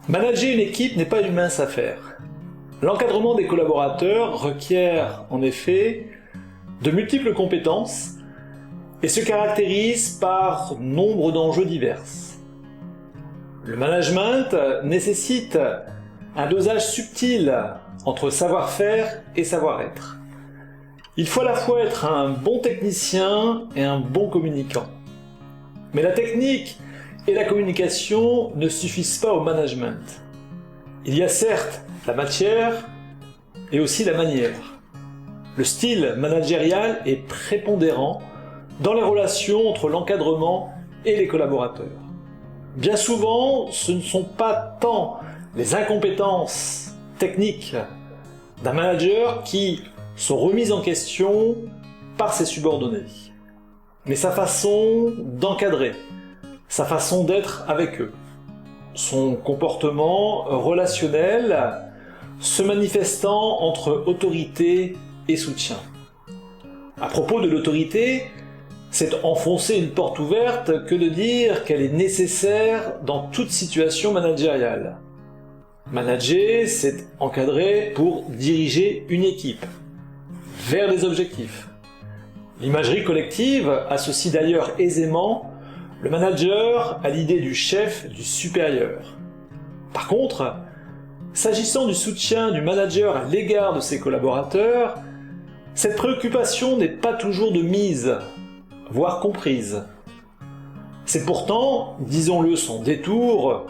Manager une équipe n'est pas une mince affaire. L'encadrement des collaborateurs requiert en effet de multiples compétences et se caractérise par nombre d'enjeux divers. Le management nécessite un dosage subtil entre savoir-faire et savoir-être. Il faut à la fois être un bon technicien et un bon communicant. Mais la technique et la communication ne suffisent pas au management. Il y a certes la matière et aussi la manière. Le style managérial est prépondérant dans les relations entre l'encadrement et les collaborateurs. Bien souvent, ce ne sont pas tant les incompétences techniques d'un manager qui sont remises en question par ses subordonnés, mais sa façon d'encadrer, sa façon d'être avec eux, son comportement relationnel se manifestant entre autorité et soutien. À propos de l'autorité, c'est enfoncer une porte ouverte que de dire qu'elle est nécessaire dans toute situation managériale. Manager, c'est encadrer pour diriger une équipe vers des objectifs. L'imagerie collective associe d'ailleurs aisément le manager à l'idée du chef, du supérieur. Par contre, s'agissant du soutien du manager à l'égard de ses collaborateurs, cette préoccupation n'est pas toujours de mise, voire comprise. C'est pourtant, disons-le sans détour,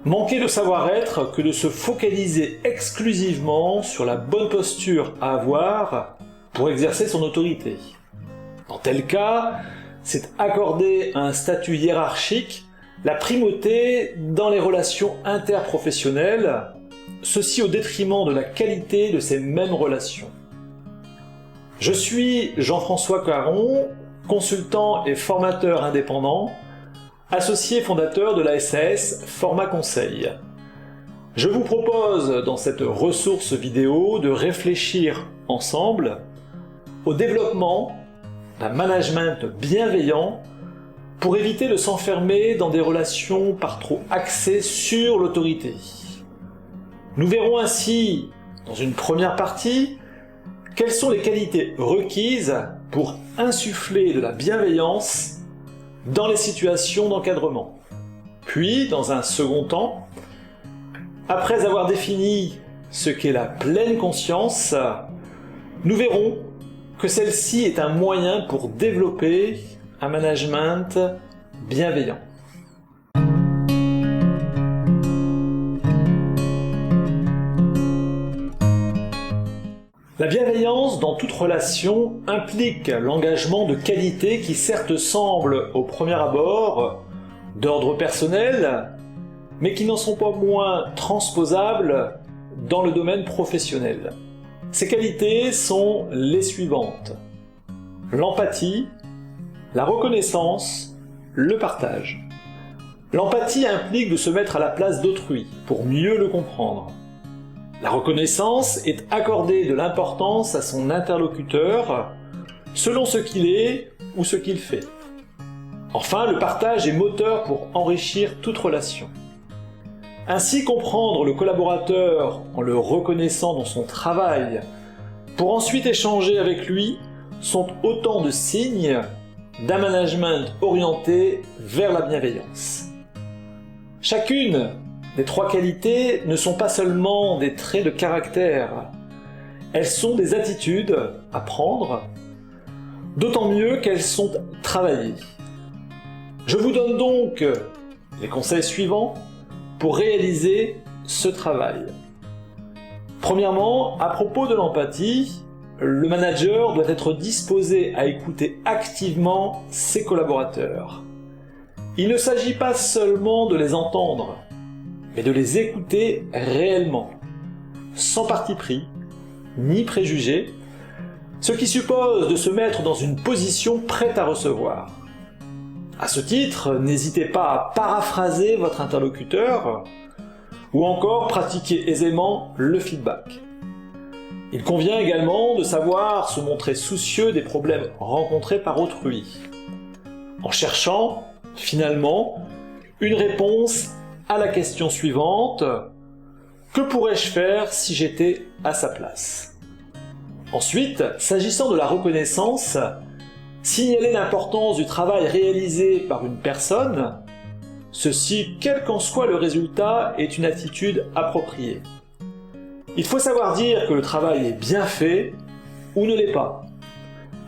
manquer de savoir-être que de se focaliser exclusivement sur la bonne posture à avoir pour exercer son autorité. Dans tel cas, c'est accorder à un statut hiérarchique la primauté dans les relations interprofessionnelles, ceci au détriment de la qualité de ces mêmes relations. Je suis Jean-François Caron, consultant et formateur indépendant, associé fondateur de la SAS Format Conseil. Je vous propose dans cette ressource vidéo de réfléchir ensemble au développement d'un management bienveillant pour éviter de s'enfermer dans des relations par trop axées sur l'autorité. Nous verrons ainsi, dans une première partie, quelles sont les qualités requises pour insuffler de la bienveillance dans les situations d'encadrement. Puis, dans un second temps, après avoir défini ce qu'est la pleine conscience, nous verrons que celle-ci est un moyen pour développer un management bienveillant. La bienveillance dans toute relation implique l'engagement de qualités qui certes semblent au premier abord d'ordre personnel, mais qui n'en sont pas moins transposables dans le domaine professionnel. Ces qualités sont les suivantes: l'empathie, la reconnaissance, le partage. L'empathie implique de se mettre à la place d'autrui pour mieux le comprendre. La reconnaissance est accorder de l'importance à son interlocuteur selon ce qu'il est ou ce qu'il fait. Enfin, le partage est moteur pour enrichir toute relation. Ainsi, comprendre le collaborateur en le reconnaissant dans son travail, pour ensuite échanger avec lui, sont autant de signes d'un management orienté vers la bienveillance. Chacune des trois qualités ne sont pas seulement des traits de caractère, elles sont des attitudes à prendre, d'autant mieux qu'elles sont travaillées. Je vous donne donc les conseils suivants pour réaliser ce travail. Premièrement, à propos de l'empathie, le manager doit être disposé à écouter activement ses collaborateurs. Il ne s'agit pas seulement de les entendre, mais de les écouter réellement, sans parti pris, ni préjugés, ce qui suppose de se mettre dans une position prête à recevoir. À ce titre, n'hésitez pas à paraphraser votre interlocuteur, ou encore pratiquer aisément le feedback. Il convient également de savoir se montrer soucieux des problèmes rencontrés par autrui, en cherchant, finalement, une réponse à la question suivante: que pourrais-je faire si j'étais à sa place? Ensuite, s'agissant de la reconnaissance, signaler l'importance du travail réalisé par une personne, ceci, quel qu'en soit le résultat, est une attitude appropriée. Il faut savoir dire que le travail est bien fait ou ne l'est pas.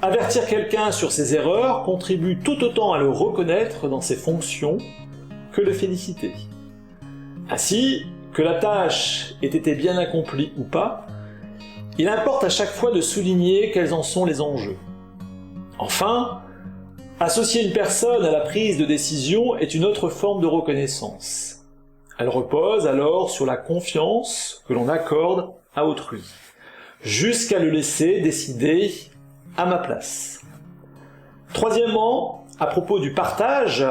Avertir quelqu'un sur ses erreurs contribue tout autant à le reconnaître dans ses fonctions que le féliciter. Ainsi, que la tâche ait été bien accomplie ou pas, il importe à chaque fois de souligner quels en sont les enjeux. Enfin, associer une personne à la prise de décision est une autre forme de reconnaissance. Elle repose alors sur la confiance que l'on accorde à autrui, jusqu'à le laisser décider à ma place. Troisièmement, à propos du partage,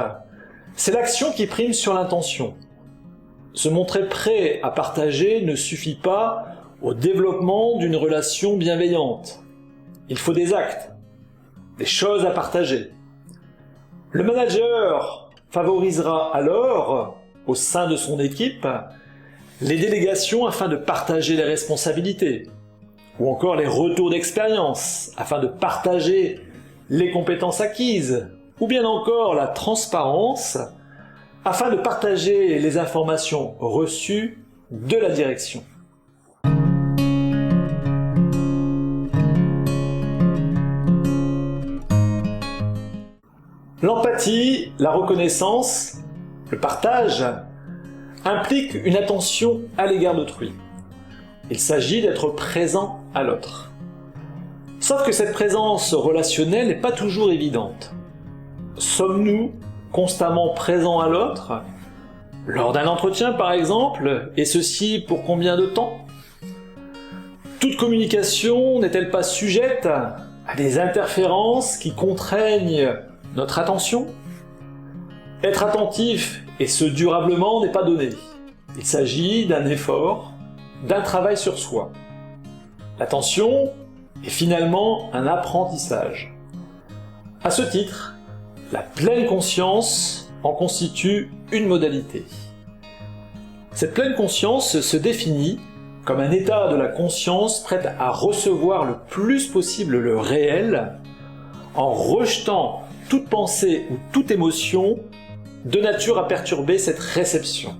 c'est l'action qui prime sur l'intention. Se montrer prêt à partager ne suffit pas au développement d'une relation bienveillante. Il faut des actes, des choses à partager. Le manager favorisera alors, au sein de son équipe, les délégations afin de partager les responsabilités, ou encore les retours d'expérience afin de partager les compétences acquises, ou bien encore la transparence afin de partager les informations reçues de la direction. L'empathie, la reconnaissance, le partage implique une attention à l'égard d'autrui. Il s'agit d'être présent à l'autre. Sauf que cette présence relationnelle n'est pas toujours évidente. Sommes-nous constamment présents à l'autre, lors d'un entretien par exemple, et ceci pour combien de temps? Toute communication n'est-elle pas sujette à des interférences qui contraignent notre attention? Être attentif, et ce durablement, n'est pas donné. Il s'agit d'un effort, d'un travail sur soi. L'attention est finalement un apprentissage. À ce titre, la pleine conscience en constitue une modalité. Cette pleine conscience se définit comme un état de la conscience prête à recevoir le plus possible le réel, en rejetant toute pensée ou toute émotion de nature à perturber cette réception.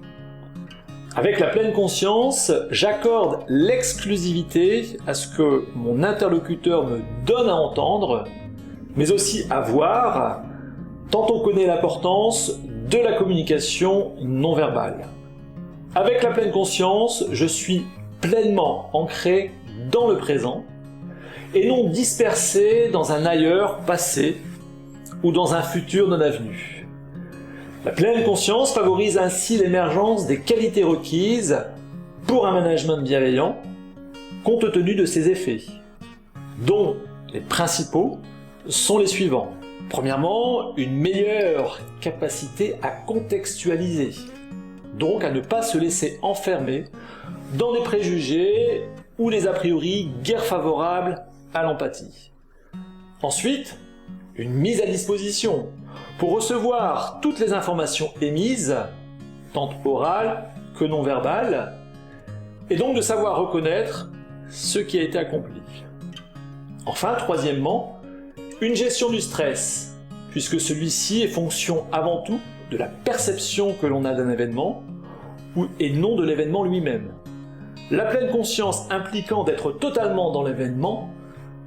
Avec la pleine conscience, j'accorde l'exclusivité à ce que mon interlocuteur me donne à entendre, mais aussi à voir, tant on connaît l'importance de la communication non verbale. Avec la pleine conscience, je suis pleinement ancré dans le présent, et non dispersé dans un ailleurs passé ou dans un futur non avenu. La pleine conscience favorise ainsi l'émergence des qualités requises pour un management bienveillant, compte tenu de ses effets, dont les principaux sont les suivants. Premièrement, une meilleure capacité à contextualiser, donc à ne pas se laisser enfermer dans des préjugés ou des a priori guère favorables à l'empathie. Ensuite, une mise à disposition pour recevoir toutes les informations émises, tant orales que non verbales, et donc de savoir reconnaître ce qui a été accompli. Enfin, troisièmement, une gestion du stress, puisque celui-ci est fonction avant tout de la perception que l'on a d'un événement, et non de l'événement lui-même. La pleine conscience impliquant d'être totalement dans l'événement,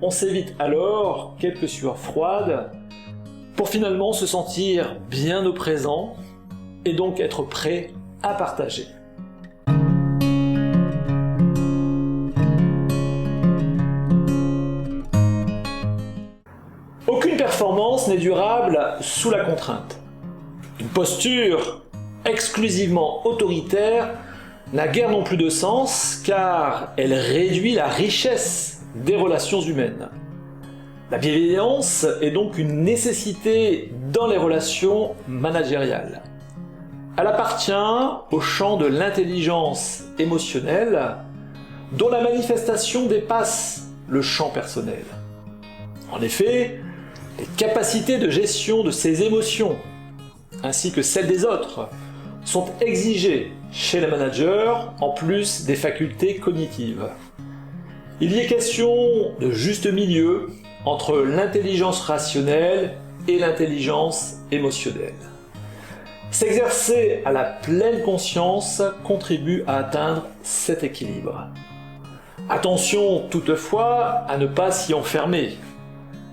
on s'évite alors quelques sueurs froides, pour finalement se sentir bien au présent, et donc être prêt à partager. Aucune performance n'est durable sous la contrainte. Une posture exclusivement autoritaire n'a guère non plus de sens, car elle réduit la richesse des relations humaines. La bienveillance est donc une nécessité dans les relations managériales. Elle appartient au champ de l'intelligence émotionnelle, dont la manifestation dépasse le champ personnel. En effet, les capacités de gestion de ses émotions, ainsi que celles des autres, sont exigées chez les managers en plus des facultés cognitives. Il y est question de juste milieu entre l'intelligence rationnelle et l'intelligence émotionnelle. S'exercer à la pleine conscience contribue à atteindre cet équilibre. Attention toutefois à ne pas s'y enfermer,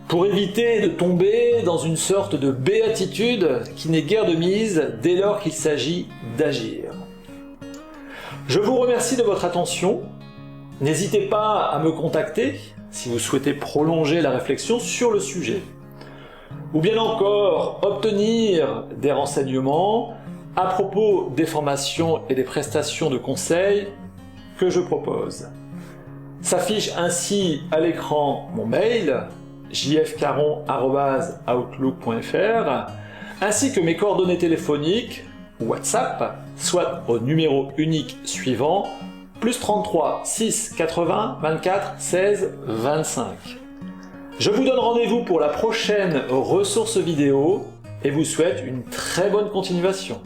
pour éviter de tomber dans une sorte de béatitude qui n'est guère de mise dès lors qu'il s'agit d'agir. Je vous remercie de votre attention. N'hésitez pas à me contacter si vous souhaitez prolonger la réflexion sur le sujet, ou bien encore obtenir des renseignements à propos des formations et des prestations de conseil que je propose. S'affiche ainsi à l'écran mon mail jfcaron@outlook.fr ainsi que mes coordonnées téléphoniques ou WhatsApp, soit au numéro unique suivant +33 6 80 24 16 25. Je vous donne rendez-vous pour la prochaine ressource vidéo et vous souhaite une très bonne continuation.